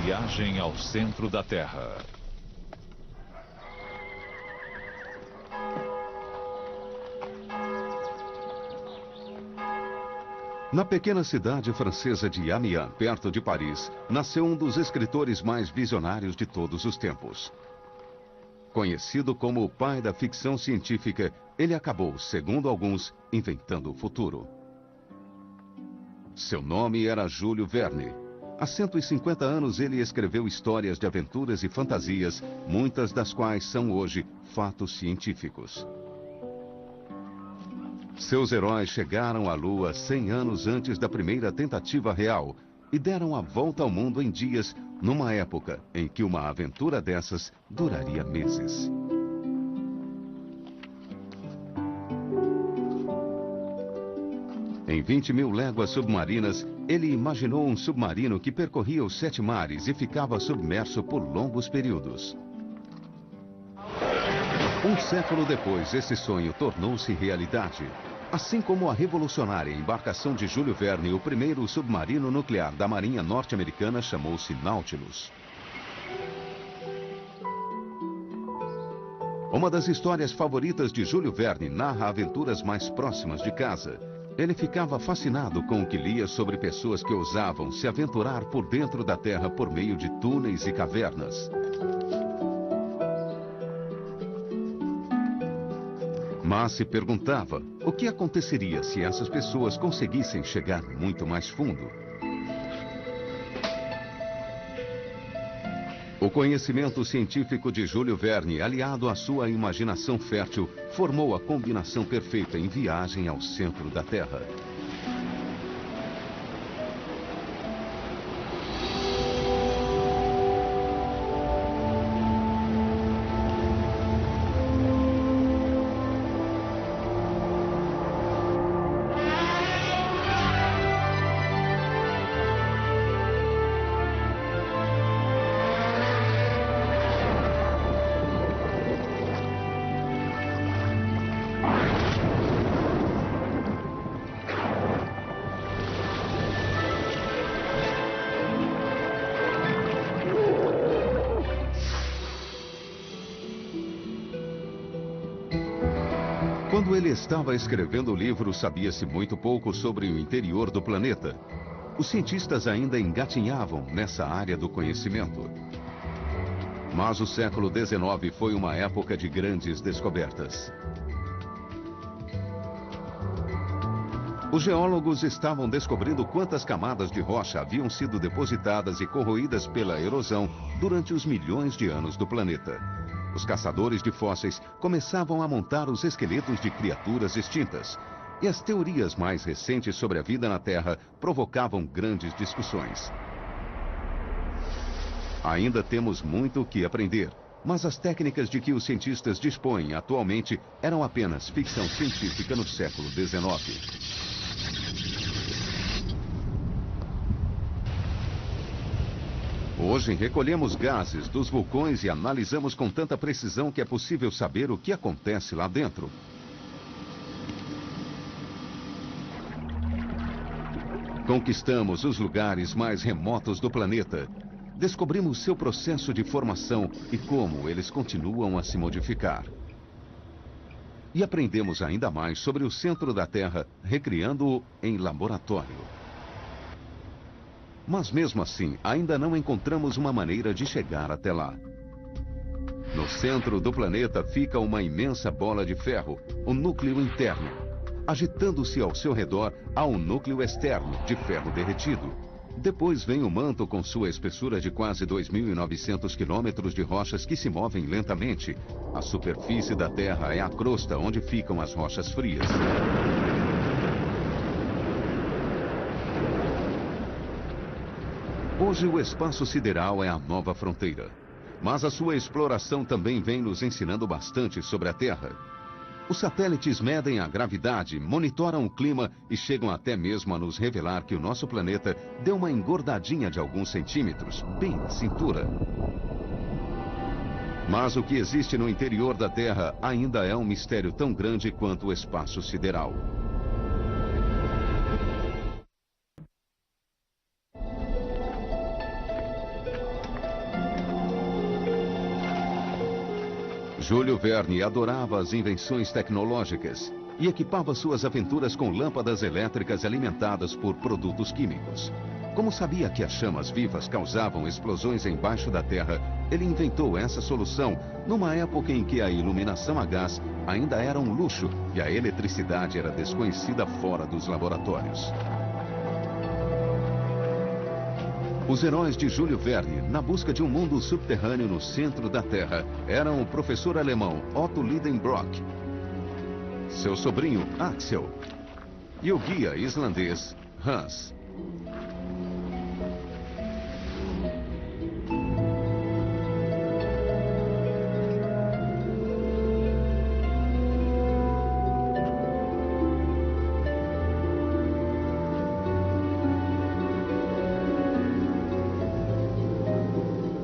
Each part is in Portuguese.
viagem ao centro da Terra. Na pequena cidade francesa de Amiens, perto de Paris, nasceu um dos escritores mais visionários de todos os tempos. Conhecido como o pai da ficção científica, ele acabou, segundo alguns, inventando o futuro. Seu nome era Júlio Verne. Há 150 anos ele escreveu histórias de aventuras e fantasias, muitas das quais são hoje fatos científicos. Seus heróis chegaram à Lua 100 anos antes da primeira tentativa real e deram a volta ao mundo em dias, numa época em que uma aventura dessas duraria meses. Em 20.000 léguas submarinas, ele imaginou um submarino que percorria os 7 mares e ficava submerso por longos períodos. Um século depois, esse sonho tornou-se realidade. Assim como a revolucionária embarcação de Júlio Verne, o primeiro submarino nuclear da Marinha Norte-Americana chamou-se Nautilus. Uma das histórias favoritas de Júlio Verne narra aventuras mais próximas de casa. Ele ficava fascinado com o que lia sobre pessoas que ousavam se aventurar por dentro da Terra por meio de túneis e cavernas. Mas se perguntava o que aconteceria se essas pessoas conseguissem chegar muito mais fundo. O conhecimento científico de Júlio Verne, aliado à sua imaginação fértil, formou a combinação perfeita em Viagem ao Centro da Terra. Quando ele estava escrevendo o livro, sabia-se muito pouco sobre o interior do planeta. Os cientistas ainda engatinhavam nessa área do conhecimento. Mas o século XIX foi uma época de grandes descobertas. Os geólogos estavam descobrindo quantas camadas de rocha haviam sido depositadas e corroídas pela erosão durante os milhões de anos do planeta. Os caçadores de fósseis começavam a montar os esqueletos de criaturas extintas. E as teorias mais recentes sobre a vida na Terra provocavam grandes discussões. Ainda temos muito o que aprender, mas as técnicas de que os cientistas dispõem atualmente eram apenas ficção científica no século XIX. Hoje recolhemos gases dos vulcões e analisamos com tanta precisão que é possível saber o que acontece lá dentro. Conquistamos os lugares mais remotos do planeta. Descobrimos seu processo de formação e como eles continuam a se modificar. E aprendemos ainda mais sobre o centro da Terra, recriando-o em laboratório. Mas mesmo assim, ainda não encontramos uma maneira de chegar até lá. No centro do planeta fica uma imensa bola de ferro, o núcleo interno. Agitando-se ao seu redor, há um núcleo externo, de ferro derretido. Depois vem o manto com sua espessura de quase 2.900 quilômetros de rochas que se movem lentamente. A superfície da Terra é a crosta onde ficam as rochas frias. Hoje o espaço sideral é a nova fronteira. Mas a sua exploração também vem nos ensinando bastante sobre a Terra. Os satélites medem a gravidade, monitoram o clima e chegam até mesmo a nos revelar que o nosso planeta deu uma engordadinha de alguns centímetros, bem na cintura. Mas o que existe no interior da Terra ainda é um mistério tão grande quanto o espaço sideral. Júlio Verne adorava as invenções tecnológicas e equipava suas aventuras com lâmpadas elétricas alimentadas por produtos químicos. Como sabia que as chamas vivas causavam explosões embaixo da Terra, ele inventou essa solução numa época em que a iluminação a gás ainda era um luxo e a eletricidade era desconhecida fora dos laboratórios. Os heróis de Júlio Verne, na busca de um mundo subterrâneo no centro da Terra, eram o professor alemão Otto Lidenbrock, seu sobrinho Axel e o guia islandês Hans.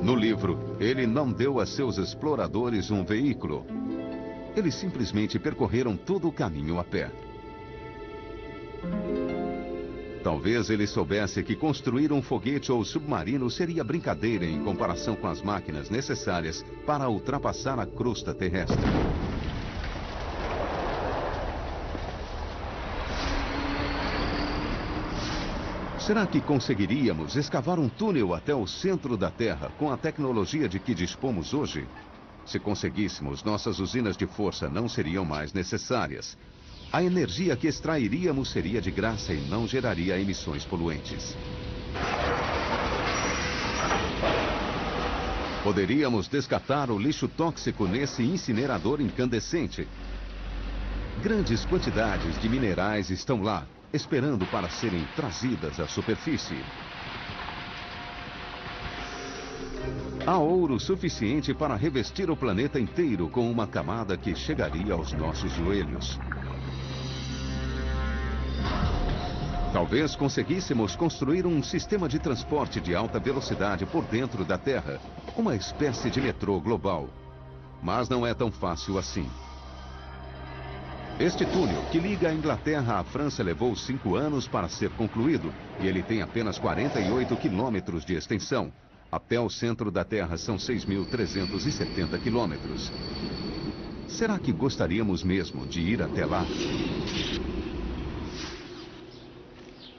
No livro, ele não deu a seus exploradores um veículo. Eles simplesmente percorreram todo o caminho a pé. Talvez ele soubesse que construir um foguete ou submarino seria brincadeira em comparação com as máquinas necessárias para ultrapassar a crosta terrestre. Será que conseguiríamos escavar um túnel até o centro da Terra com a tecnologia de que dispomos hoje? Se conseguíssemos, nossas usinas de força não seriam mais necessárias. A energia que extrairíamos seria de graça e não geraria emissões poluentes. Poderíamos descartar o lixo tóxico nesse incinerador incandescente. Grandes quantidades de minerais estão lá, esperando para serem trazidas à superfície. Há ouro suficiente para revestir o planeta inteiro com uma camada que chegaria aos nossos joelhos. Talvez conseguíssemos construir um sistema de transporte de alta velocidade por dentro da Terra, uma espécie de metrô global. Mas não é tão fácil assim. Este túnel, que liga a Inglaterra à França, levou 5 anos para ser concluído e ele tem apenas 48 quilômetros de extensão. Até o centro da Terra são 6.370 quilômetros. Será que gostaríamos mesmo de ir até lá?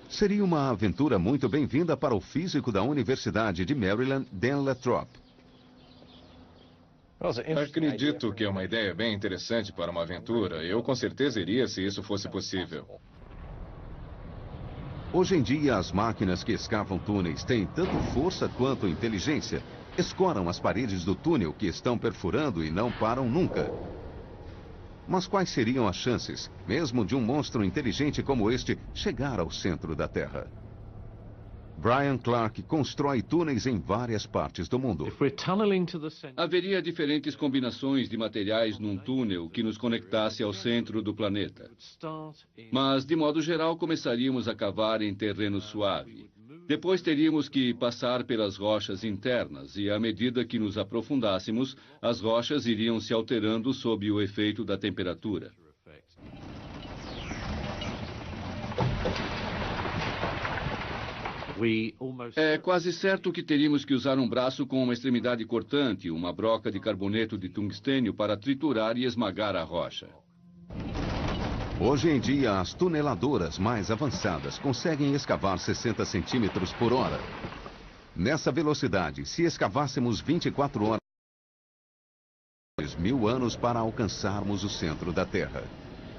Seria uma aventura muito bem-vinda para o físico da Universidade de Maryland, Dan Lathrop. Acredito que é uma ideia bem interessante para uma aventura. Eu com certeza iria se isso fosse possível. Hoje em dia, as máquinas que escavam túneis têm tanto força quanto inteligência. Escoram as paredes do túnel que estão perfurando e não param nunca. Mas quais seriam as chances, mesmo de um monstro inteligente como este, chegar ao centro da Terra? Brian Clark constrói túneis em várias partes do mundo. Haveria diferentes combinações de materiais num túnel que nos conectasse ao centro do planeta. Mas, de modo geral, começaríamos a cavar em terreno suave. Depois teríamos que passar pelas rochas internas e, à medida que nos aprofundássemos, as rochas iriam se alterando sob o efeito da temperatura. É quase certo que teríamos que usar um braço com uma extremidade cortante, uma broca de carboneto de tungstênio para triturar e esmagar a rocha. Hoje em dia, as tuneladoras mais avançadas conseguem escavar 60 centímetros por hora. Nessa velocidade, se escavássemos 24 horas, 1000 anos para alcançarmos o centro da Terra.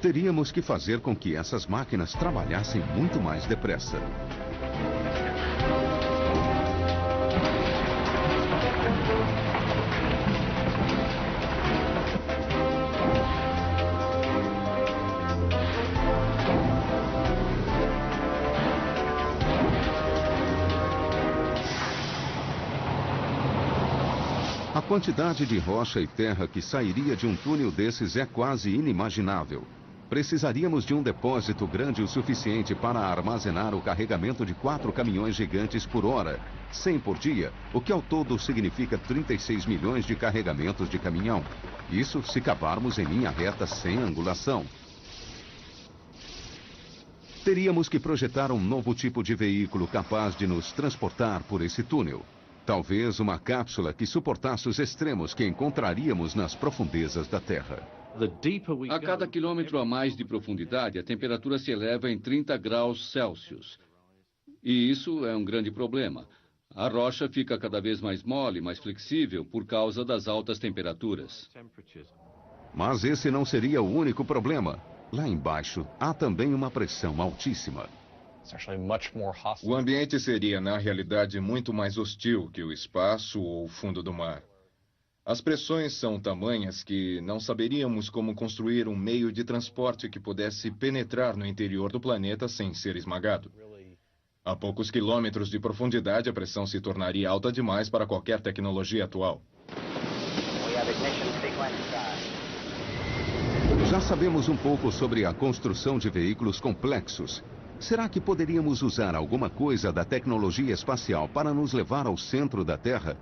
Teríamos que fazer com que essas máquinas trabalhassem muito mais depressa. A quantidade de rocha e terra que sairia de um túnel desses é quase inimaginável. Precisaríamos de um depósito grande o suficiente para armazenar o carregamento de 4 caminhões gigantes por hora, 100 por dia, o que ao todo significa 36 milhões de carregamentos de caminhão. Isso se cavarmos em linha reta sem angulação. Teríamos que projetar um novo tipo de veículo capaz de nos transportar por esse túnel. Talvez uma cápsula que suportasse os extremos que encontraríamos nas profundezas da Terra. A cada quilômetro a mais de profundidade, a temperatura se eleva em 30 graus Celsius. E isso é um grande problema. A rocha fica cada vez mais mole, mais flexível, por causa das altas temperaturas. Mas esse não seria o único problema. Lá embaixo, há também uma pressão altíssima. O ambiente seria, na realidade, muito mais hostil que o espaço ou o fundo do mar. As pressões são tamanhas que não saberíamos como construir um meio de transporte que pudesse penetrar no interior do planeta sem ser esmagado. A poucos quilômetros de profundidade, a pressão se tornaria alta demais para qualquer tecnologia atual. Já sabemos um pouco sobre a construção de veículos complexos. Será que poderíamos usar alguma coisa da tecnologia espacial para nos levar ao centro da Terra?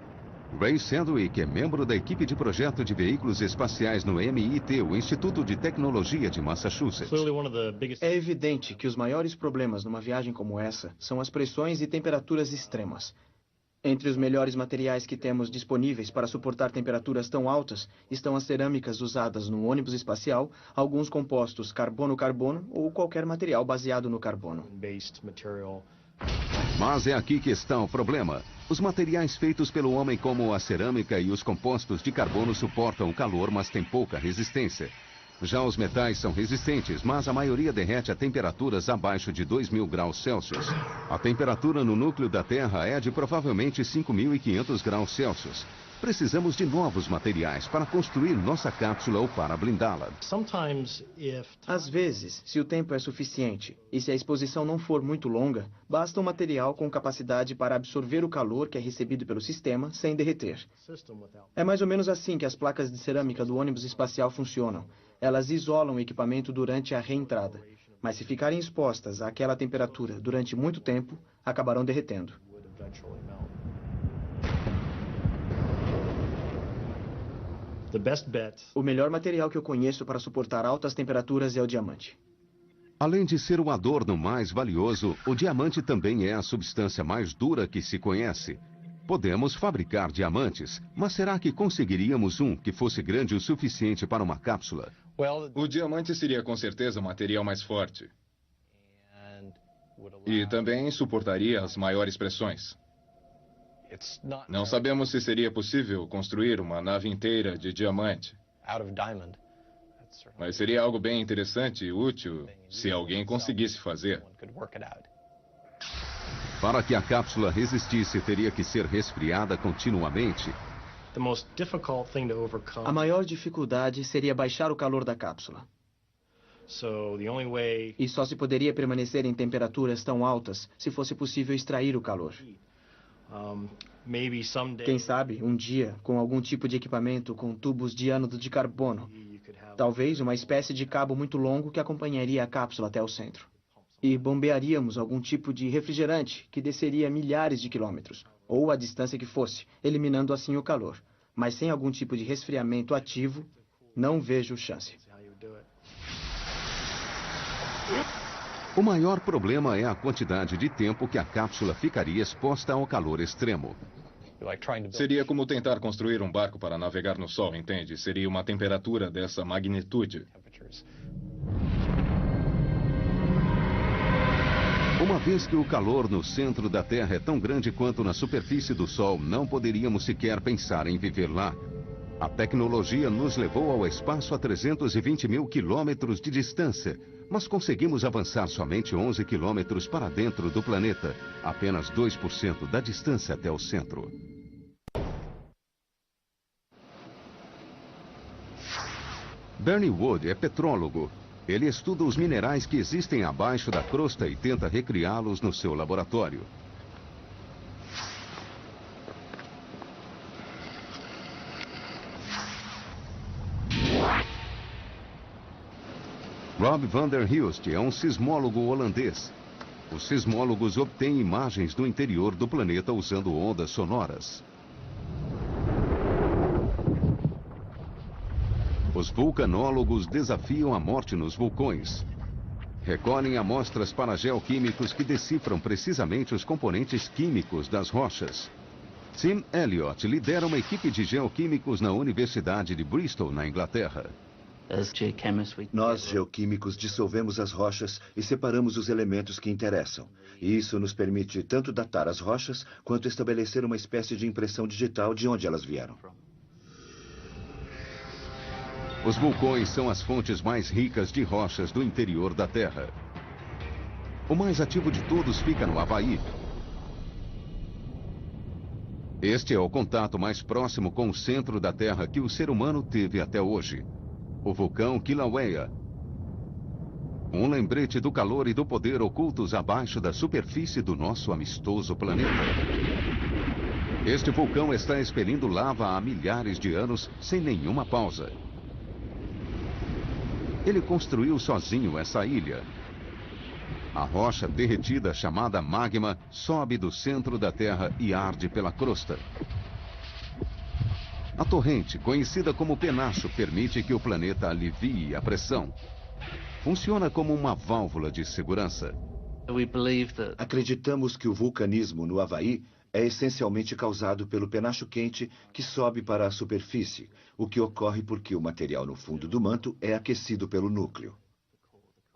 Ray Sandwick é membro da equipe de projeto de veículos espaciais no MIT, o Instituto de Tecnologia de Massachusetts. É evidente que os maiores problemas numa viagem como essa são as pressões e temperaturas extremas. Entre os melhores materiais que temos disponíveis para suportar temperaturas tão altas estão as cerâmicas usadas no ônibus espacial, alguns compostos carbono-carbono ou qualquer material baseado no carbono. Mas é aqui que está o problema. Os materiais feitos pelo homem, como a cerâmica e os compostos de carbono, suportam o calor, mas têm pouca resistência. Já os metais são resistentes, mas a maioria derrete a temperaturas abaixo de 2.000 graus Celsius. A temperatura no núcleo da Terra é de provavelmente 5.500 graus Celsius. Precisamos de novos materiais para construir nossa cápsula ou para blindá-la. Às vezes, se o tempo é suficiente e se a exposição não for muito longa, basta um material com capacidade para absorver o calor que é recebido pelo sistema sem derreter. É mais ou menos assim que as placas de cerâmica do ônibus espacial funcionam. Elas isolam o equipamento durante a reentrada, mas se ficarem expostas àquela temperatura durante muito tempo, acabarão derretendo. O melhor material que eu conheço para suportar altas temperaturas é o diamante. Além de ser o adorno mais valioso, o diamante também é a substância mais dura que se conhece. Podemos fabricar diamantes, mas será que conseguiríamos um que fosse grande o suficiente para uma cápsula? O diamante seria com certeza o material mais forte. E também suportaria as maiores pressões. Não sabemos se seria possível construir uma nave inteira de diamante. Mas seria algo bem interessante e útil se alguém conseguisse fazer. Para que a cápsula resistisse, teria que ser resfriada continuamente. A maior dificuldade seria baixar o calor da cápsula. E só se poderia permanecer em temperaturas tão altas se fosse possível extrair o calor. Quem sabe, um dia, com algum tipo de equipamento com tubos de ânodo de carbono. Talvez uma espécie de cabo muito longo que acompanharia a cápsula até o centro. E bombearíamos algum tipo de refrigerante que desceria milhares de quilômetros, ou a distância que fosse, eliminando assim o calor. Mas sem algum tipo de resfriamento ativo, não vejo chance. O maior problema é a quantidade de tempo que a cápsula ficaria exposta ao calor extremo. Seria como tentar construir um barco para navegar no Sol, entende? Seria uma temperatura dessa magnitude. Uma vez que o calor no centro da Terra é tão grande quanto na superfície do Sol, não poderíamos sequer pensar em viver lá. A tecnologia nos levou ao espaço a 320 mil quilômetros de distância, mas conseguimos avançar somente 11 quilômetros para dentro do planeta, apenas 2% da distância até o centro. Bernie Wood é petrólogo. Ele estuda os minerais que existem abaixo da crosta e tenta recriá-los no seu laboratório. Rob van der Hilst é um sismólogo holandês. Os sismólogos obtêm imagens do interior do planeta usando ondas sonoras. Os vulcanólogos desafiam a morte nos vulcões. Recolhem amostras para geoquímicos que decifram precisamente os componentes químicos das rochas. Tim Elliott lidera uma equipe de geoquímicos na Universidade de Bristol, na Inglaterra. Nós, geoquímicos, dissolvemos as rochas e separamos os elementos que interessam. E isso nos permite tanto datar as rochas, quanto estabelecer uma espécie de impressão digital de onde elas vieram. Os vulcões são as fontes mais ricas de rochas do interior da Terra. O mais ativo de todos fica no Havaí. Este é o contato mais próximo com o centro da Terra que o ser humano teve até hoje. O vulcão Kilauea. Um lembrete do calor e do poder ocultos abaixo da superfície do nosso amistoso planeta. Este vulcão está expelindo lava há milhares de anos sem nenhuma pausa. Ele construiu sozinho essa ilha. A rocha derretida chamada magma sobe do centro da Terra e arde pela crosta. A torrente, conhecida como penacho, permite que o planeta alivie a pressão. Funciona como uma válvula de segurança. Acreditamos que o vulcanismo no Havaí é essencialmente causado pelo penacho quente que sobe para a superfície, o que ocorre porque o material no fundo do manto é aquecido pelo núcleo.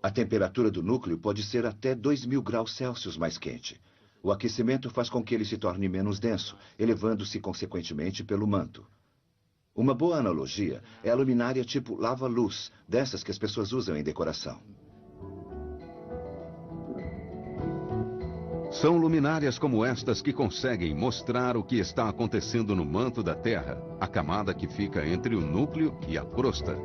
A temperatura do núcleo pode ser até 2.000 graus Celsius mais quente. O aquecimento faz com que ele se torne menos denso, elevando-se consequentemente pelo manto. Uma boa analogia é a luminária tipo lava-luz, dessas que as pessoas usam em decoração. São luminárias como estas que conseguem mostrar o que está acontecendo no manto da Terra, a camada que fica entre o núcleo e a crosta.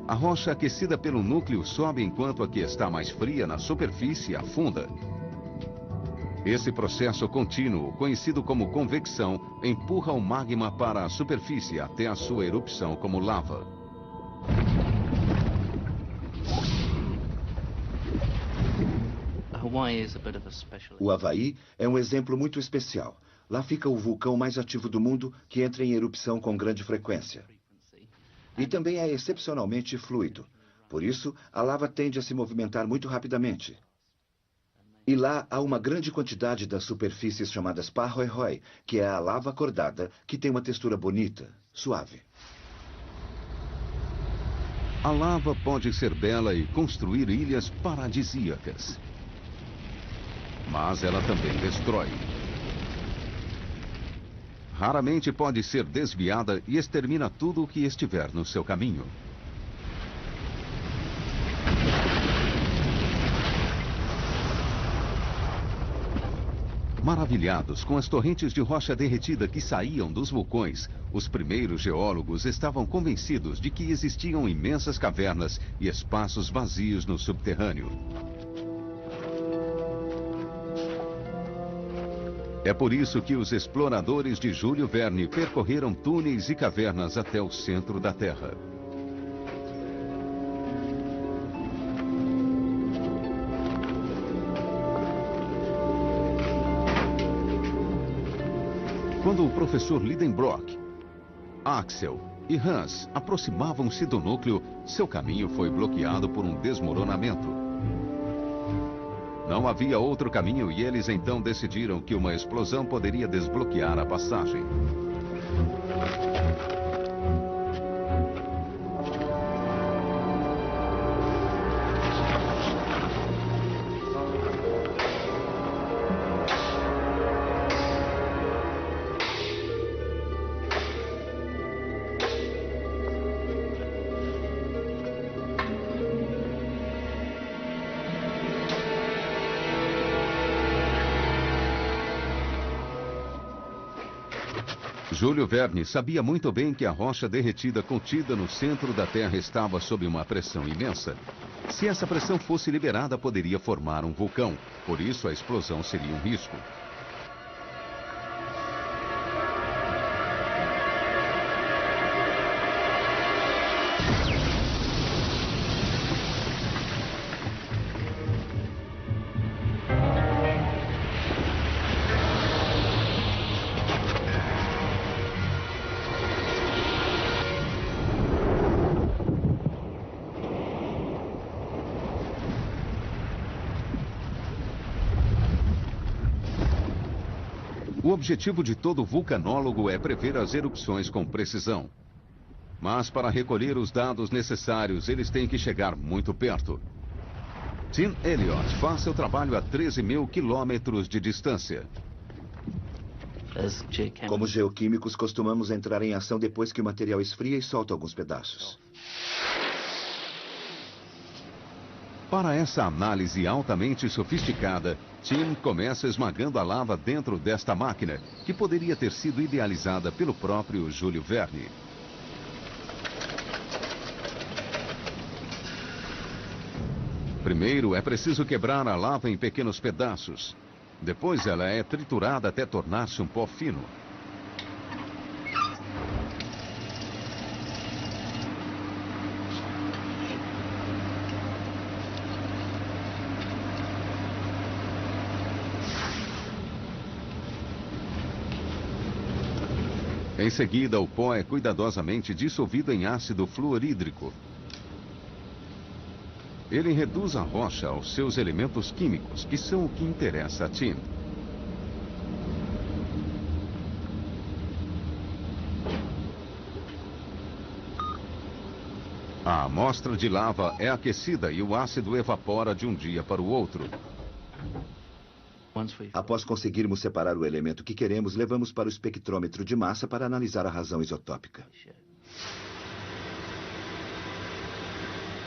A rocha aquecida pelo núcleo sobe enquanto a que está mais fria na superfície afunda. Esse processo contínuo, conhecido como convecção, empurra o magma para a superfície até a sua erupção como lava. O Havaí é um exemplo muito especial. Lá fica o vulcão mais ativo do mundo, que entra em erupção com grande frequência. E também é excepcionalmente fluido. Por isso, a lava tende a se movimentar muito rapidamente. E lá há uma grande quantidade das superfícies chamadas Pah-Roy-Roy, que é a lava acordada, que tem uma textura bonita, suave. A lava pode ser bela e construir ilhas paradisíacas. Mas ela também destrói. Raramente pode ser desviada e extermina tudo o que estiver no seu caminho. Maravilhados com as torrentes de rocha derretida que saíam dos vulcões, os primeiros geólogos estavam convencidos de que existiam imensas cavernas e espaços vazios no subterrâneo. É por isso que os exploradores de Júlio Verne percorreram túneis e cavernas até o centro da Terra. Quando o professor Lidenbrock, Axel e Hans aproximavam-se do núcleo, seu caminho foi bloqueado por um desmoronamento. Não havia outro caminho e eles então decidiram que uma explosão poderia desbloquear a passagem. Júlio Verne sabia muito bem que a rocha derretida contida no centro da Terra estava sob uma pressão imensa. Se essa pressão fosse liberada, poderia formar um vulcão. Por isso, a explosão seria um risco. O objetivo de todo vulcanólogo é prever as erupções com precisão. Mas para recolher os dados necessários, eles têm que chegar muito perto. Tim Elliott faz seu trabalho a 13 mil quilômetros de distância. Como geoquímicos, costumamos entrar em ação depois que o material esfria e solta alguns pedaços. Para essa análise altamente sofisticada, Tim começa esmagando a lava dentro desta máquina, que poderia ter sido idealizada pelo próprio Júlio Verne. Primeiro, é preciso quebrar a lava em pequenos pedaços. Depois, ela é triturada até tornar-se um pó fino. Em seguida, o pó é cuidadosamente dissolvido em ácido fluorídrico. Ele reduz a rocha aos seus elementos químicos, que são o que interessa a Tim. A amostra de lava é aquecida e o ácido evapora de um dia para o outro. Após conseguirmos separar o elemento que queremos, levamos para o espectrômetro de massa para analisar a razão isotópica.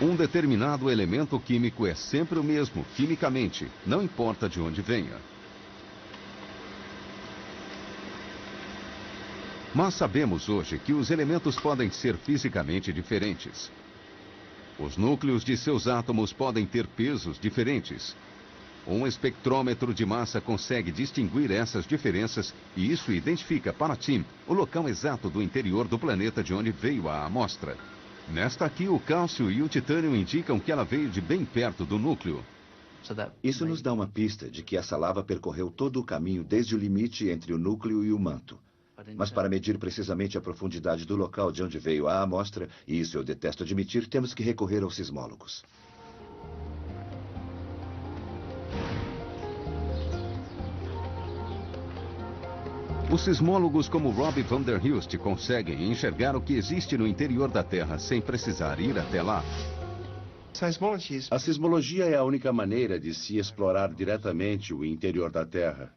Um determinado elemento químico é sempre o mesmo, quimicamente, não importa de onde venha. Mas sabemos hoje que os elementos podem ser fisicamente diferentes. Os núcleos de seus átomos podem ter pesos diferentes. Um espectrômetro de massa consegue distinguir essas diferenças e isso identifica para Tim o local exato do interior do planeta de onde veio a amostra. Nesta aqui, o cálcio e o titânio indicam que ela veio de bem perto do núcleo. Isso nos dá uma pista de que essa lava percorreu todo o caminho desde o limite entre o núcleo e o manto. Mas para medir precisamente a profundidade do local de onde veio a amostra, e isso eu detesto admitir, temos que recorrer aos sismólogos. Os sismólogos como Rob van der Hulst conseguem enxergar o que existe no interior da Terra sem precisar ir até lá. A sismologia é a única maneira de se explorar diretamente o interior da Terra.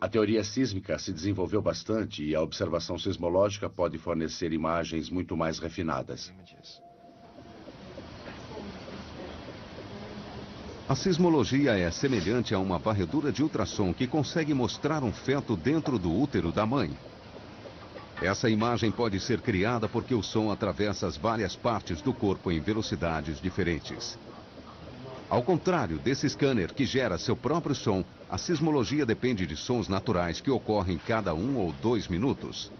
A teoria sísmica se desenvolveu bastante e a observação sismológica pode fornecer imagens muito mais refinadas. A sismologia é semelhante a uma varredura de ultrassom que consegue mostrar um feto dentro do útero da mãe. Essa imagem pode ser criada porque o som atravessa as várias partes do corpo em velocidades diferentes. Ao contrário desse scanner que gera seu próprio som, a sismologia depende de sons naturais que ocorrem cada 1 ou 2 minutos.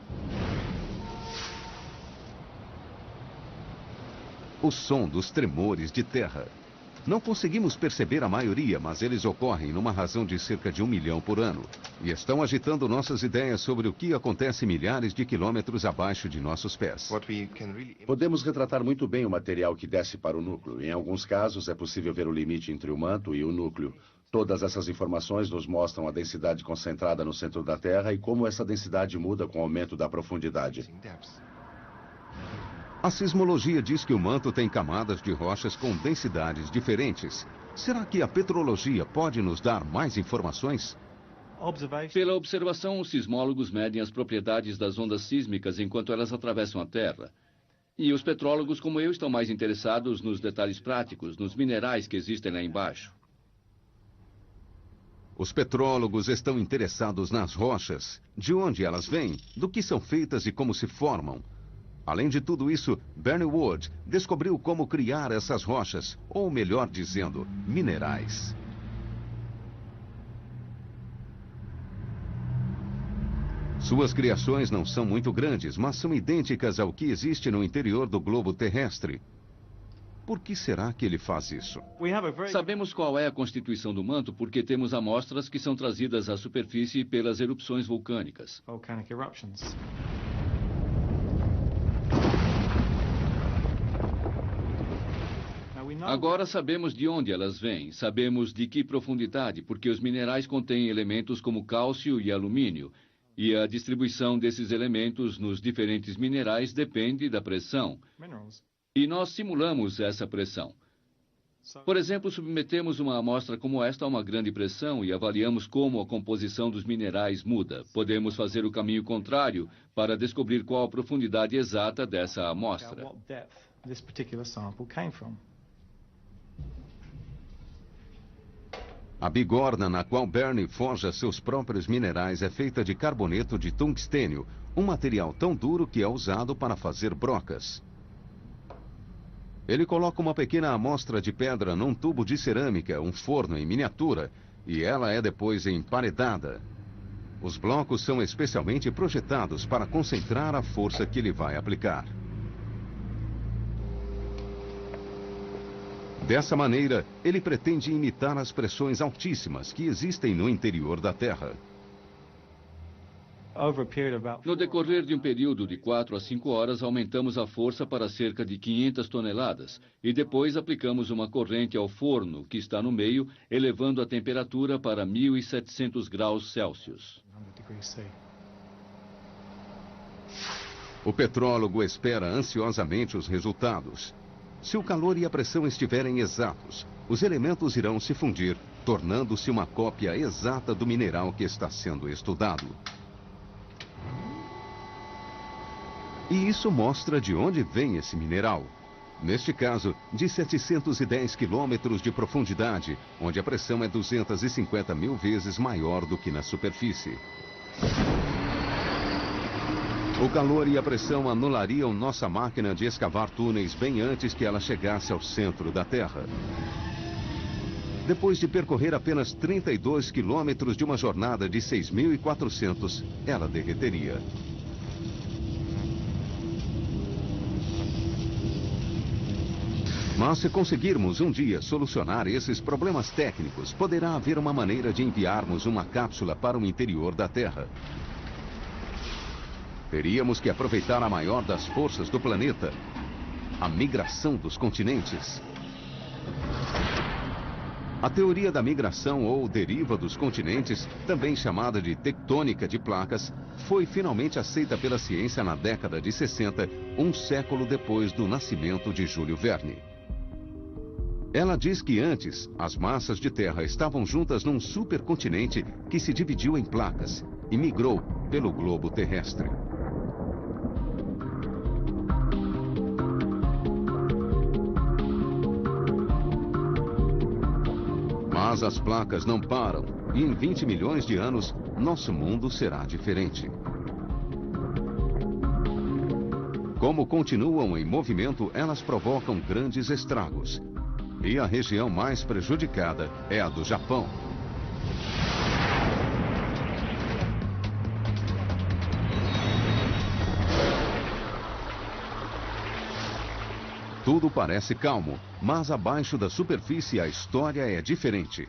O som dos tremores de terra. Não conseguimos perceber a maioria, mas eles ocorrem numa razão de cerca de 1 milhão por ano. E estão agitando nossas ideias sobre o que acontece milhares de quilômetros abaixo de nossos pés. Podemos retratar muito bem o material que desce para o núcleo. Em alguns casos, é possível ver o limite entre o manto e o núcleo. Todas essas informações nos mostram a densidade concentrada no centro da Terra e como essa densidade muda com o aumento da profundidade. A sismologia diz que o manto tem camadas de rochas com densidades diferentes. Será que a petrologia pode nos dar mais informações? Pela observação, os sismólogos medem as propriedades das ondas sísmicas enquanto elas atravessam a Terra. E os petrólogos, como eu, estão mais interessados nos detalhes práticos, nos minerais que existem lá embaixo. Os petrólogos estão interessados nas rochas, de onde elas vêm, do que são feitas e como se formam. Além de tudo isso, Bernie Wood descobriu como criar essas rochas, ou melhor dizendo, minerais. Suas criações não são muito grandes, mas são idênticas ao que existe no interior do globo terrestre. Por que será que ele faz isso? Sabemos qual é a constituição do manto porque temos amostras que são trazidas à superfície pelas erupções vulcânicas. Agora sabemos de onde elas vêm, sabemos de que profundidade, porque os minerais contêm elementos como cálcio e alumínio, e a distribuição desses elementos nos diferentes minerais depende da pressão. E nós simulamos essa pressão. Por exemplo, submetemos uma amostra como esta a uma grande pressão e avaliamos como a composição dos minerais muda. Podemos fazer o caminho contrário para descobrir qual a profundidade exata dessa amostra. A bigorna na qual Bernie forja seus próprios minerais é feita de carboneto de tungstênio, um material tão duro que é usado para fazer brocas. Ele coloca uma pequena amostra de pedra num tubo de cerâmica, um forno em miniatura, e ela é depois emparedada. Os blocos são especialmente projetados para concentrar a força que ele vai aplicar. Dessa maneira, ele pretende imitar as pressões altíssimas que existem no interior da Terra. No decorrer de um período de 4 a 5 horas, aumentamos a força para cerca de 500 toneladas e depois aplicamos uma corrente ao forno que está no meio, elevando a temperatura para 1.700 graus Celsius. O petrólogo espera ansiosamente os resultados. Se o calor e a pressão estiverem exatos, os elementos irão se fundir, tornando-se uma cópia exata do mineral que está sendo estudado. E isso mostra de onde vem esse mineral. Neste caso, de 710 quilômetros de profundidade, onde a pressão é 250 mil vezes maior do que na superfície. O calor e a pressão anulariam nossa máquina de escavar túneis bem antes que ela chegasse ao centro da Terra. Depois de percorrer apenas 32 quilômetros de uma jornada de 6.400, ela derreteria. Mas se conseguirmos um dia solucionar esses problemas técnicos, poderá haver uma maneira de enviarmos uma cápsula para o interior da Terra. Teríamos que aproveitar a maior das forças do planeta, a migração dos continentes. A teoria da migração ou deriva dos continentes, também chamada de tectônica de placas, foi finalmente aceita pela ciência na década de 60, um século depois do nascimento de Júlio Verne. Ela diz que antes, as massas de terra estavam juntas num supercontinente que se dividiu em placas e migrou pelo globo terrestre. Mas as placas não param e em 20 milhões de anos, nosso mundo será diferente. Como continuam em movimento, elas provocam grandes estragos. E a região mais prejudicada é a do Japão. Tudo parece calmo, mas abaixo da superfície a história é diferente.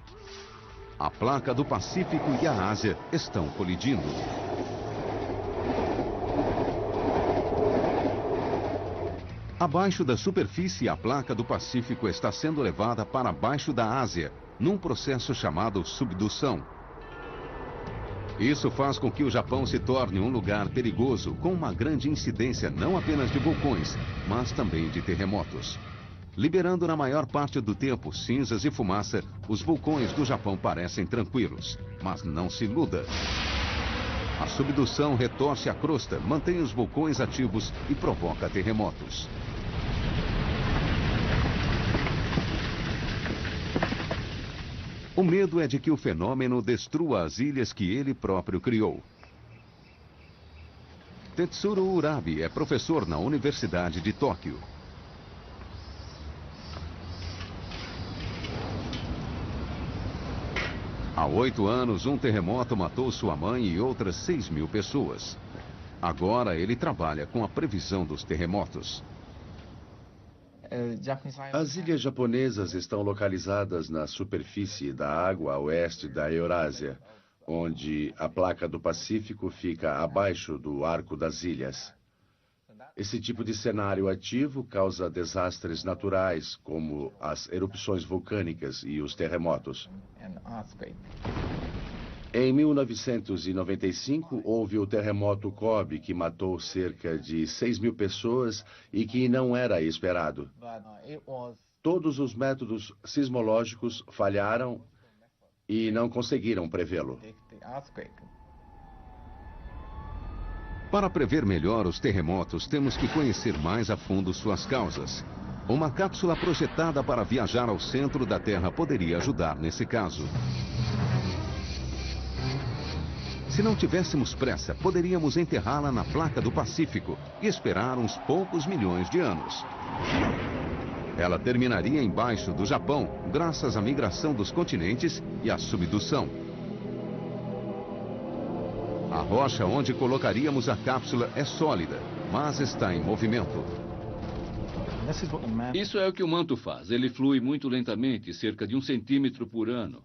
A placa do Pacífico e a Ásia estão colidindo. Abaixo da superfície, a placa do Pacífico está sendo levada para baixo da Ásia, num processo chamado subdução. Isso faz com que o Japão se torne um lugar perigoso, com uma grande incidência não apenas de vulcões, mas também de terremotos. Liberando na maior parte do tempo cinzas e fumaça, os vulcões do Japão parecem tranquilos, mas não se iluda. A subdução retorce a crosta, mantém os vulcões ativos e provoca terremotos. O medo é de que o fenômeno destrua as ilhas que ele próprio criou. Tetsuro Urabe é professor na Universidade de Tóquio. Há 8 anos, um terremoto matou sua mãe e outras 6.000 pessoas. Agora ele trabalha com a previsão dos terremotos. As ilhas japonesas estão localizadas na superfície da água a oeste da Eurásia, onde a placa do Pacífico fica abaixo do Arco das Ilhas. Esse tipo de cenário ativo causa desastres naturais, como as erupções vulcânicas e os terremotos. Em 1995, houve o terremoto Kobe, que matou cerca de 6.000 pessoas e que não era esperado. Todos os métodos sismológicos falharam e não conseguiram prevê-lo. Para prever melhor os terremotos, temos que conhecer mais a fundo suas causas. Uma cápsula projetada para viajar ao centro da Terra poderia ajudar nesse caso. Se não tivéssemos pressa, poderíamos enterrá-la na placa do Pacífico e esperar uns poucos milhões de anos. Ela terminaria embaixo do Japão, graças à migração dos continentes e à subdução. A rocha onde colocaríamos a cápsula é sólida, mas está em movimento. Isso é o que o manto faz. Ele flui muito lentamente, cerca de 1 centímetro por ano.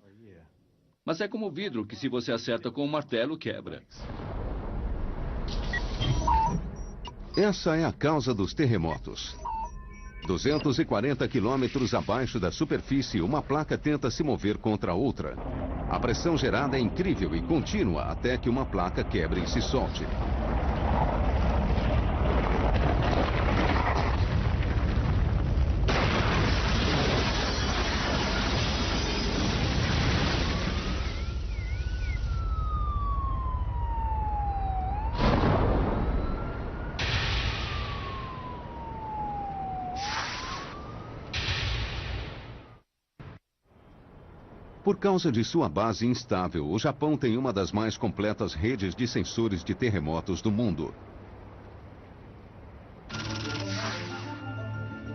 Mas é como vidro que, se você acerta com um martelo, quebra. Essa é a causa dos terremotos. 240 quilômetros abaixo da superfície, uma placa tenta se mover contra outra. A pressão gerada é incrível e contínua até que uma placa quebre e se solte. Por causa de sua base instável, o Japão tem uma das mais completas redes de sensores de terremotos do mundo.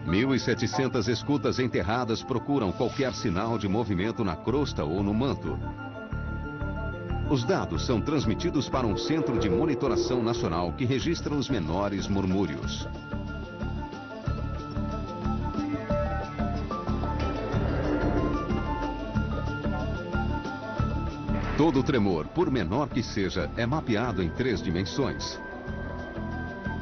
1.700 escutas enterradas procuram qualquer sinal de movimento na crosta ou no manto. Os dados são transmitidos para um centro de monitoração nacional que registra os menores murmúrios. Todo tremor, por menor que seja, é mapeado em 3 dimensões.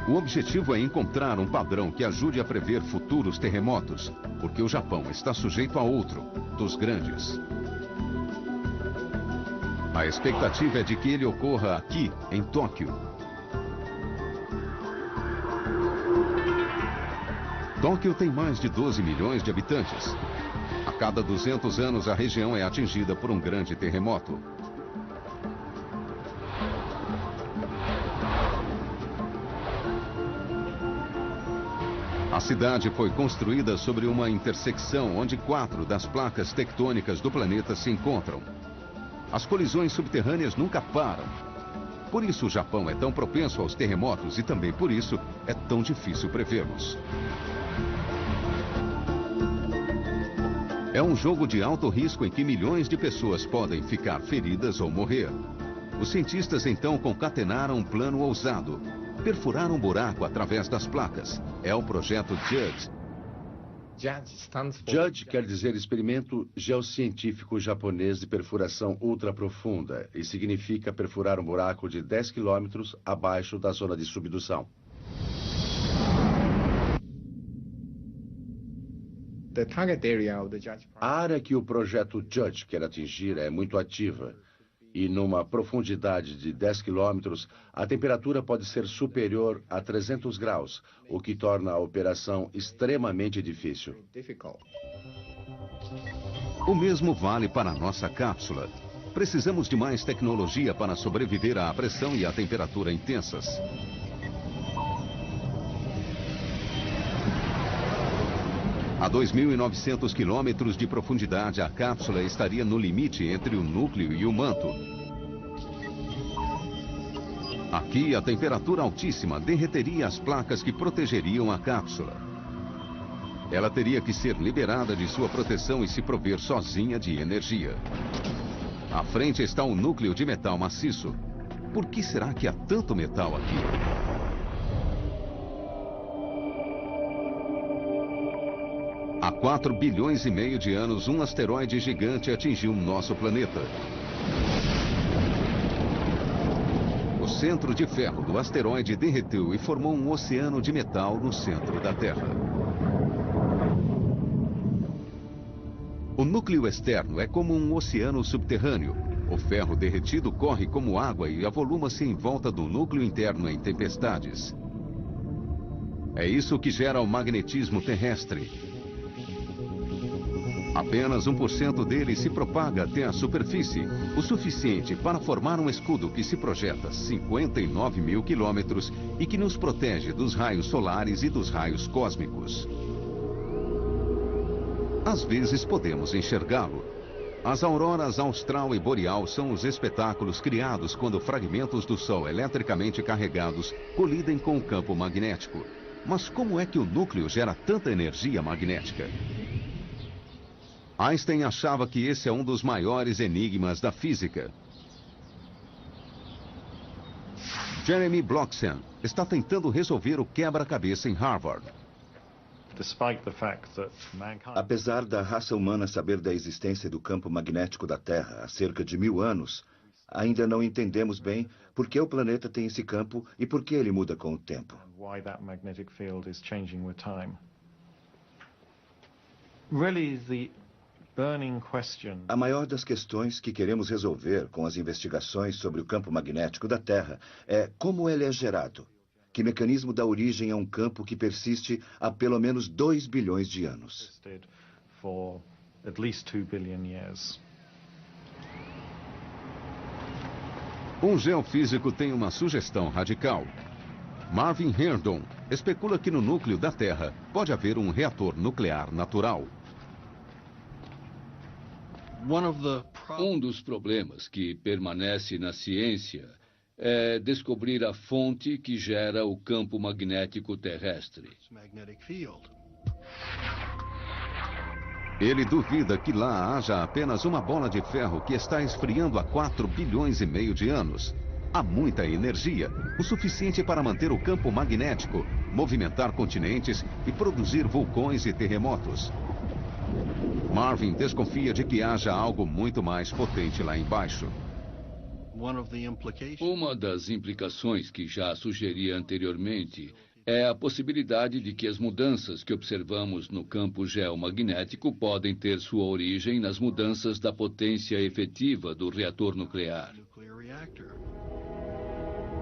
O objetivo é encontrar um padrão que ajude a prever futuros terremotos, porque o Japão está sujeito a outro, dos grandes. A expectativa é de que ele ocorra aqui, em Tóquio. Tóquio tem mais de 12 milhões de habitantes. A cada 200 anos, a região é atingida por um grande terremoto. A cidade foi construída sobre uma intersecção onde 4 das placas tectônicas do planeta se encontram. As colisões subterrâneas nunca param. Por isso o Japão é tão propenso aos terremotos e também por isso é tão difícil prevê-los. É um jogo de alto risco em que milhões de pessoas podem ficar feridas ou morrer. Os cientistas então concatenaram um plano ousado. Perfurar um buraco através das placas. É o projeto JUDGE. JUDGE quer dizer Experimento Geocientífico Japonês de Perfuração Ultraprofunda e significa perfurar um buraco de 10 quilômetros abaixo da zona de subdução. A área que o projeto JUDGE quer atingir é muito ativa. E numa profundidade de 10 quilômetros, a temperatura pode ser superior a 300 graus, o que torna a operação extremamente difícil. O mesmo vale para a nossa cápsula. Precisamos de mais tecnologia para sobreviver à pressão e à temperatura intensas. A 2.900 quilômetros de profundidade, a cápsula estaria no limite entre o núcleo e o manto. Aqui, a temperatura altíssima derreteria as placas que protegeriam a cápsula. Ela teria que ser liberada de sua proteção e se prover sozinha de energia. À frente está o núcleo de metal maciço. Por que será que há tanto metal aqui? Há 4 bilhões e meio de anos, um asteroide gigante atingiu nosso planeta. O centro de ferro do asteroide derreteu e formou um oceano de metal no centro da Terra. O núcleo externo é como um oceano subterrâneo. O ferro derretido corre como água e avoluma-se em volta do núcleo interno em tempestades. É isso que gera o magnetismo terrestre. Apenas 1% dele se propaga até a superfície, o suficiente para formar um escudo que se projeta 59 mil quilômetros e que nos protege dos raios solares e dos raios cósmicos. Às vezes podemos enxergá-lo. As auroras austral e boreal são os espetáculos criados quando fragmentos do Sol eletricamente carregados colidem com o campo magnético. Mas como é que o núcleo gera tanta energia magnética? Einstein achava que esse é um dos maiores enigmas da física. Jeremy Bloxham está tentando resolver o quebra-cabeça em Harvard. Apesar da raça humana saber da existência do campo magnético da Terra há cerca de 1000 anos, ainda não entendemos bem por que o planeta tem esse campo e por que ele muda com o tempo. A maior das questões que queremos resolver com as investigações sobre o campo magnético da Terra é como ele é gerado. Que mecanismo dá origem a um campo que persiste há pelo menos 2 bilhões de anos? Um geofísico tem uma sugestão radical. Marvin Herndon especula que no núcleo da Terra pode haver um reator nuclear natural. Um dos problemas que permanece na ciência é descobrir a fonte que gera o campo magnético terrestre. Ele duvida que lá haja apenas uma bola de ferro que está esfriando há 4 bilhões e meio de anos. Há muita energia, o suficiente para manter o campo magnético, movimentar continentes e produzir vulcões e terremotos. Marvin desconfia de que haja algo muito mais potente lá embaixo. Uma das implicações que já sugeri anteriormente é a possibilidade de que as mudanças que observamos no campo geomagnético podem ter sua origem nas mudanças da potência efetiva do reator nuclear.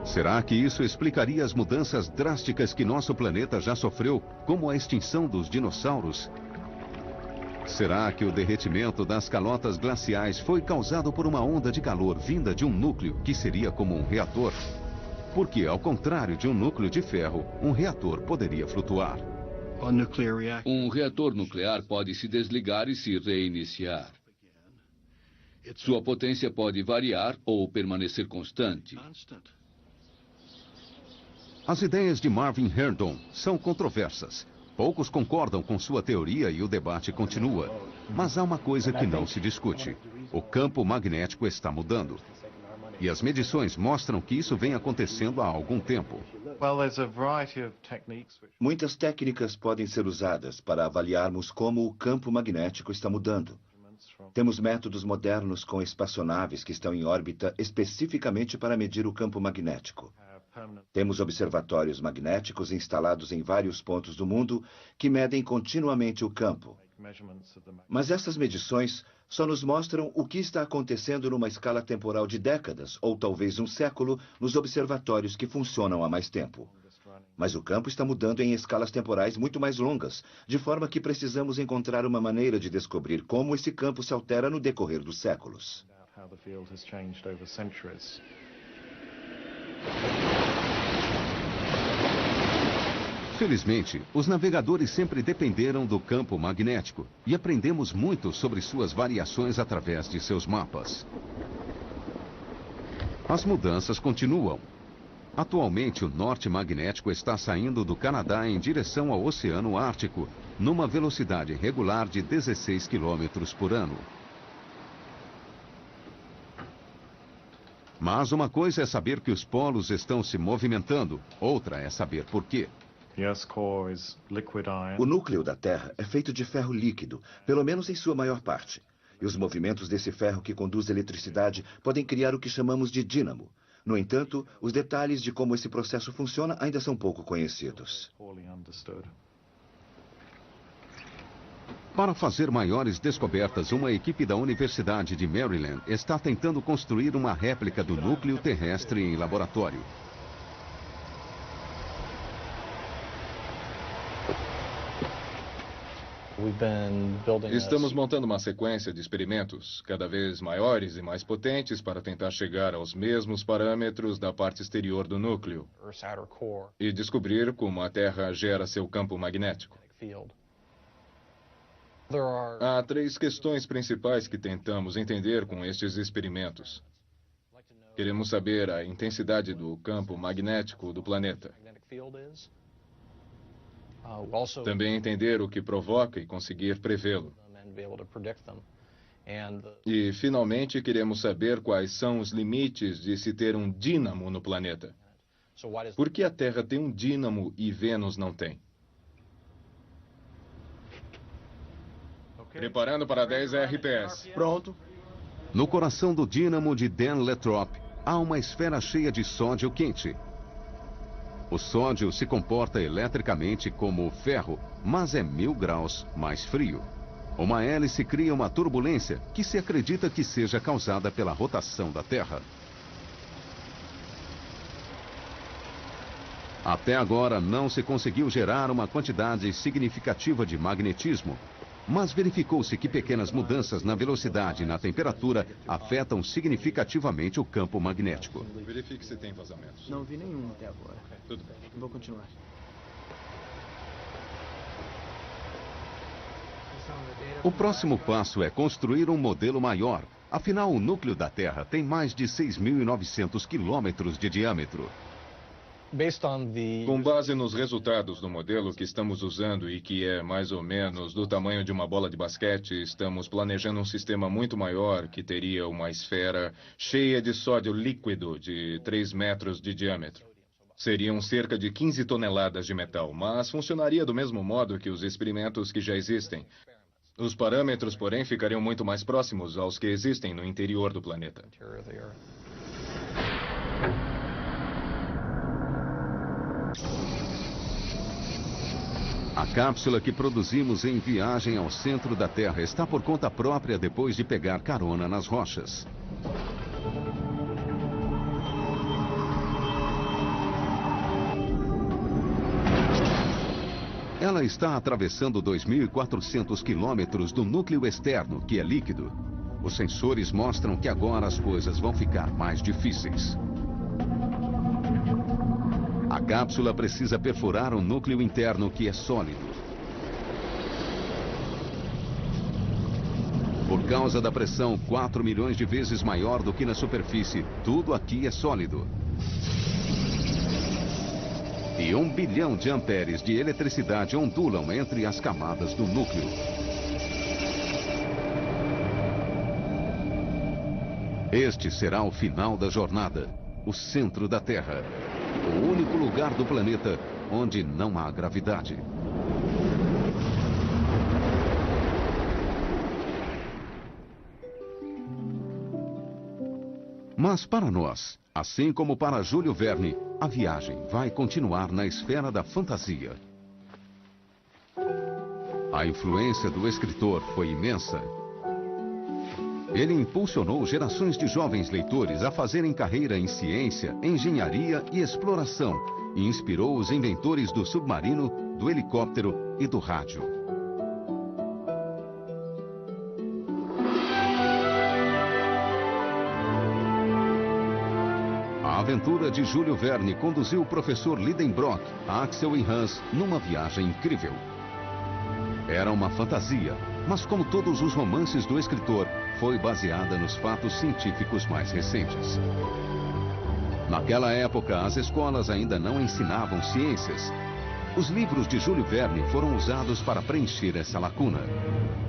Será que isso explicaria as mudanças drásticas que nosso planeta já sofreu, como a extinção dos dinossauros? Será que o derretimento das calotas glaciais foi causado por uma onda de calor vinda de um núcleo que seria como um reator? Porque, ao contrário de um núcleo de ferro, um reator poderia flutuar. Um reator nuclear pode se desligar e se reiniciar. Sua potência pode variar ou permanecer constante. As ideias de Marvin Herndon são controversas. Poucos concordam com sua teoria e o debate continua. Mas há uma coisa que não se discute. O campo magnético está mudando. E as medições mostram que isso vem acontecendo há algum tempo. Muitas técnicas podem ser usadas para avaliarmos como o campo magnético está mudando. Temos métodos modernos com espaçonaves que estão em órbita especificamente para medir o campo magnético. Temos observatórios magnéticos instalados em vários pontos do mundo que medem continuamente o campo. Mas essas medições só nos mostram o que está acontecendo numa escala temporal de décadas ou talvez um século nos observatórios que funcionam há mais tempo. Mas o campo está mudando em escalas temporais muito mais longas, de forma que precisamos encontrar uma maneira de descobrir como esse campo se altera no decorrer dos séculos. Felizmente, os navegadores sempre dependeram do campo magnético e aprendemos muito sobre suas variações através de seus mapas. As mudanças continuam. Atualmente, o norte magnético está saindo do Canadá em direção ao Oceano Ártico, numa velocidade regular de 16 km por ano. Mas uma coisa é saber que os polos estão se movimentando, outra é saber por quê. O núcleo da Terra é feito de ferro líquido, pelo menos em sua maior parte. E os movimentos desse ferro que conduz eletricidade podem criar o que chamamos de dínamo. No entanto, os detalhes de como esse processo funciona ainda são pouco conhecidos. Para fazer maiores descobertas, uma equipe da Universidade de Maryland está tentando construir uma réplica do núcleo terrestre em laboratório. Estamos montando uma sequência de experimentos cada vez maiores e mais potentes para tentar chegar aos mesmos parâmetros da parte exterior do núcleo e descobrir como a Terra gera seu campo magnético. Há 3 questões principais que tentamos entender com estes experimentos. Queremos saber a intensidade do campo magnético do planeta. Também entender o que provoca e conseguir prevê-lo. E, finalmente, queremos saber quais são os limites de se ter um dínamo no planeta. Por que a Terra tem um dínamo e Vênus não tem? Preparando para 10 RPS. Pronto. No coração do dínamo de Dan Lathrop, há uma esfera cheia de sódio quente. O sódio se comporta eletricamente como o ferro, mas é 1000 graus mais frio. Uma hélice cria uma turbulência que se acredita que seja causada pela rotação da Terra. Até agora não se conseguiu gerar uma quantidade significativa de magnetismo, mas verificou-se que pequenas mudanças na velocidade e na temperatura afetam significativamente o campo magnético. Verifique se tem vazamentos. Não vi nenhum até agora. Tudo bem. Vou continuar. O próximo passo é construir um modelo maior. Afinal, o núcleo da Terra tem mais de 6.900 quilômetros de diâmetro. Com base nos resultados do modelo que estamos usando e que é mais ou menos do tamanho de uma bola de basquete, estamos planejando um sistema muito maior que teria uma esfera cheia de sódio líquido de 3 metros de diâmetro. Seriam cerca de 15 toneladas de metal, mas funcionaria do mesmo modo que os experimentos que já existem. Os parâmetros, porém, ficariam muito mais próximos aos que existem no interior do planeta. A cápsula que produzimos em viagem ao centro da Terra está por conta própria depois de pegar carona nas rochas. Ela está atravessando 2.400 quilômetros do núcleo externo, que é líquido. Os sensores mostram que agora as coisas vão ficar mais difíceis. A cápsula precisa perfurar o núcleo interno, que é sólido. Por causa da pressão 4 milhões de vezes maior do que na superfície, tudo aqui é sólido. E 1 bilhão de amperes de eletricidade ondulam entre as camadas do núcleo. Este será o final da jornada, o centro da Terra. O único lugar do planeta onde não há gravidade. Mas para nós, assim como para Júlio Verne, a viagem vai continuar na esfera da fantasia. A influência do escritor foi imensa. Ele impulsionou gerações de jovens leitores a fazerem carreira em ciência, engenharia e exploração e inspirou os inventores do submarino, do helicóptero e do rádio. A aventura de Júlio Verne conduziu o professor Lidenbrock, Axel e Hans numa viagem incrível. Era uma fantasia, mas como todos os romances do escritor, foi baseada nos fatos científicos mais recentes. Naquela época, as escolas ainda não ensinavam ciências. Os livros de Júlio Verne foram usados para preencher essa lacuna.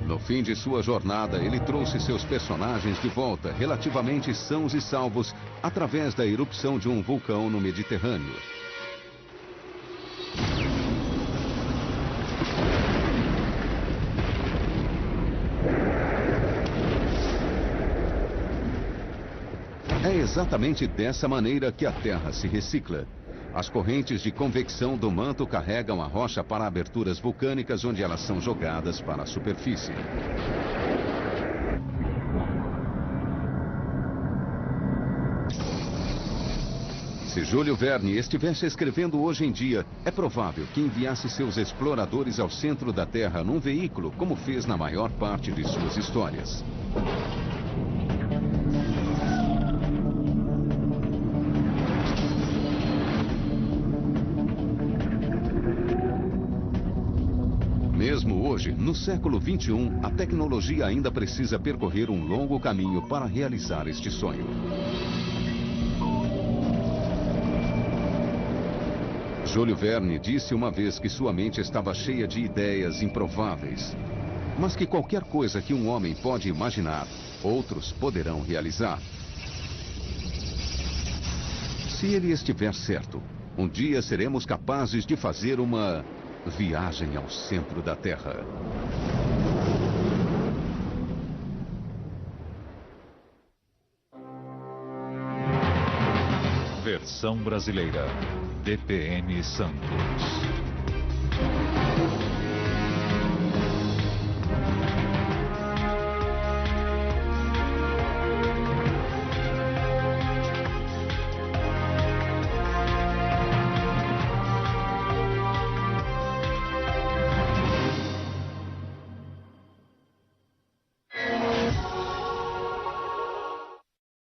No fim de sua jornada, ele trouxe seus personagens de volta, relativamente sãos e salvos, através da erupção de um vulcão no Mediterrâneo. É exatamente dessa maneira que a Terra se recicla. As correntes de convecção do manto carregam a rocha para aberturas vulcânicas, onde elas são jogadas para a superfície. Se Júlio Verne estivesse escrevendo hoje em dia, é provável que enviasse seus exploradores ao centro da Terra num veículo, como fez na maior parte de suas histórias. Mesmo hoje, no século XXI, a tecnologia ainda precisa percorrer um longo caminho para realizar este sonho. Júlio Verne disse uma vez que sua mente estava cheia de ideias improváveis, mas que qualquer coisa que um homem pode imaginar, outros poderão realizar. Se ele estiver certo, um dia seremos capazes de fazer uma viagem ao centro da Terra. Versão brasileira. DPM Santos.